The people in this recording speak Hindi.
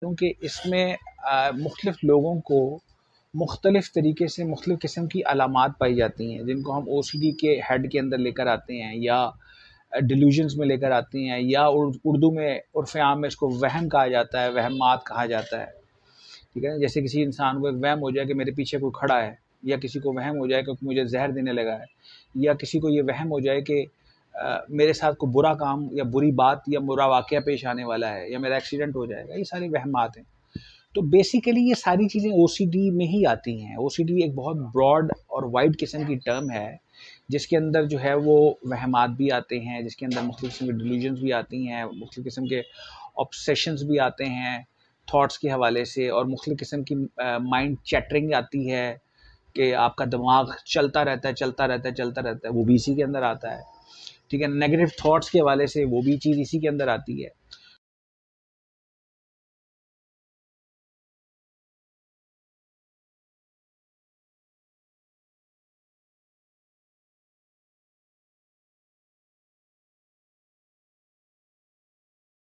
क्योंकि इसमें मुख्तलिफ़ लोगों को मुख्तलिफ़ तरीके से मुख्तलिफ़ किस्म की अलामात पाई जाती हैं, जिनको हम ओसीडी के हेड के अंदर लेकर आते हैं, या डिल्यूजन्स में लेकर आते हैं, या उर्दू में उर्फ़ आम में इसको वहम कहा जाता है, वहमात कहा जाता है। ठीक है ना? जैसे किसी इंसान को एक वहम हो जाए कि मेरे पीछे कोई खड़ा है, या किसी को वहम हो जाए कि मुझे जहर देने लगा है, या किसी को ये वहम हो जाए कि मेरे साथ कोई बुरा काम या बुरी बात या बुरा वाक़या पेश आने वाला है, या मेरा एक्सीडेंट हो जाएगा। ये सारी वहमात हैं। तो बेसिकली ये सारी चीज़ें ओसीडी में ही आती हैं। ओसीडी एक बहुत ब्रॉड और वाइड किस्म की टर्म है, जिसके अंदर जो है वो वहमात भी आते हैं, जिसके अंदर मुख्तलिफ़ किस्म के डिल्यूजन्स भी आती हैं, मुख्तलिफ़ किस्म के ऑब्सेशंस भी आते हैं थॉट्स के हवाले से, और मुख्तलिफ़ किस्म की माइंड चैटरिंग आती है कि आपका दिमाग चलता रहता है, चलता रहता है, चलता रहता है, वो भी इसी के अंदर आता है। ठीक है, नेगेटिव थॉट्स के हवाले से वो भी चीज़ इसी के अंदर आती है।